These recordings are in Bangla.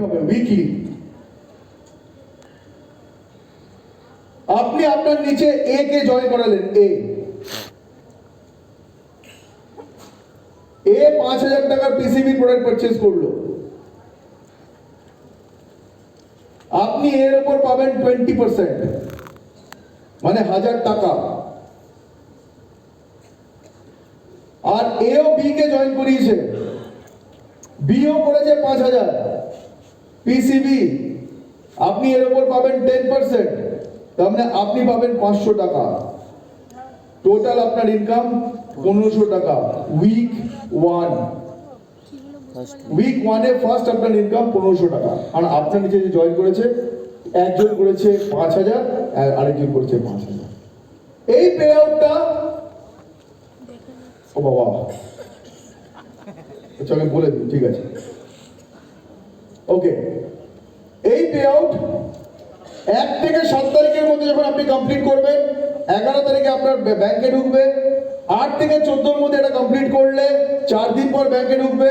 হবে উইকলি। আপনি আপনার নিচে এ কে জয়েন করালেন, এ 5,000 টাকার পিসিবি প্রোডাক্ট পারচেজ করলো, আপনি এর উপর পাবেন 20%, মানে 1,000 টাকা। আর এও বি কে জয়েন করিয়েছে, বিও করেছে 5,000 পিসিবি, আপনি এর উপর পাবেন 10%, তার মানে আপনি পাবেন 500 টাকা। টোটাল আপনার ইনকাম 1500 টাকা। উইক 1 ফার্স্ট আপনার ইনকাম 1500 টাকা। আর আপনার নিচে যে জয়েন করেছে, একজন করেছে 5,000 আর আরেকজন করেছে 5,000। এই পে আউটটা, ও বাবা, আচ্ছা আমি বলে দিই, ঠিক আছে, ওকে। এই পে আউট 1 থেকে 7 তারিখের মধ্যে যখন আপনি কমপ্লিট করবেন, 11 তারিখে আপনার ব্যাংকে ঢুকবে। 8 থেকে 14-র মধ্যে এটা কমপ্লিট করলে 4 দিন পর ব্যাংকে ঢুকবে।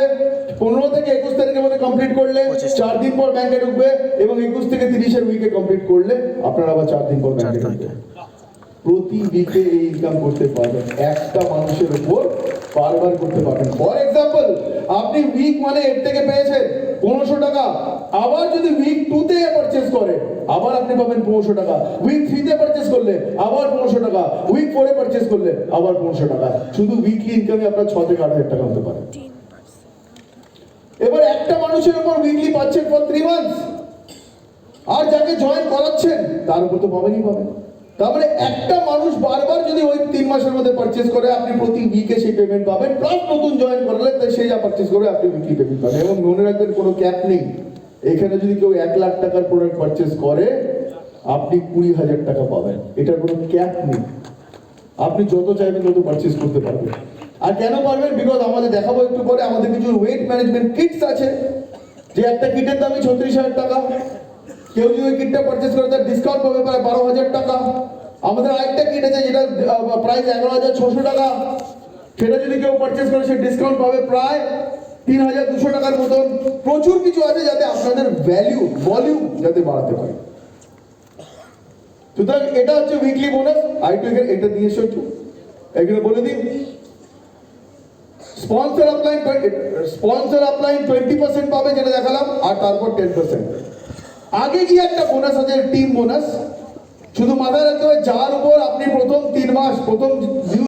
15 থেকে 21 তারিখের মধ্যে কমপ্লিট করলে 4 দিন পর ব্যাংকে ঢুকবে, এবং 21 থেকে 30-এর উইকে কমপ্লিট করলে আপনার আবার 4 দিন পর ব্যাংকে ঢুকবে। প্রতি উইকে এই ইনকাম করতে পারবেন, একটা মানুষের উপর বারবার করতে পারবেন। ফর এক্সাম্পল, আপনি উইক 1-এ এর থেকে পেয়েছেন 1500 টাকা, আবার যদি উইক 2-তে পারচেজ করে আবার আপনি পাবেন 1500 টাকা, উইক 3-তে পারচেজ করলে আবার 1500 টাকা, উইক 4-এ পারচেজ করলে আবার 1500 টাকা। শুধু উইকলি ইনকামে আপনার 6 থেকে 8,000 টাকা হতে পারে। এবার একটা মানুষের উপর উইকলি পাচ্ছেন ফর 3 মান্থস, আর যাকে জয়েন করাচ্ছেন তার উপর তো পাবেনই পাবেন। তারপরে একটা মানুষ বারবার যদি ওই 3 মাসের মধ্যে পারচেজ করে, আপনি প্রতি উইকে সেই পেমেন্ট পাবেন, প্লাস নতুন জয়েন করলে তাই সেই যা পারচেজ করে আপনি উইকলি পেমেন্ট পাবেন। এবং মনে রাখবেন, কোনো ক্যাপ নেই। এখানে যদি কেউ 1 লাখ টাকার প্রোডাক্ট পারচেজ করে, আপনি 20,000 টাকা পাবেন। এটার কোনো ক্যাপ নেই, আপনি যত চাইবেন তত পারচেজ করতে পারবেন। আর কেন পারবেন? বিকজ আমাদের দেখাবো একটু পরে, আমাদের কিছু ওয়েট ম্যানেজমেন্ট কিটস আছে, যে একটা কিটের দামই 36,000 টাকা। কেউ যদি ওই কিটটা পারচেজ করে তার ডিসকাউন্ট পাবে প্রায় 12,000 টাকা। আমাদের আরেকটা কিট আছে যেটা প্রাইস 11,600 টাকা, সেটা যদি কেউ পারচেজ করে সে ডিসকাউন্ট পাবে প্রায় 3,200 টাকার মতন। প্রচুর কিছু আছে যাতে আপনাদের ভলিউম যাতে বাড়াতে পারে। সুতরাং এটা হচ্ছে উইকলি বোনাস। আইটু এটা দিয়ে একটু এখানে বলে দিন। স্পন্সর আপলাইন 20% পাবে, যেটা দেখালাম, আর তারপর 10%। আগে গিয়ে একটা বোনাস আছে, টিম বোনাস। শুধু মাথায় রাখতে হবে, যার উপর আপনি প্রথম 3 মাস প্রথম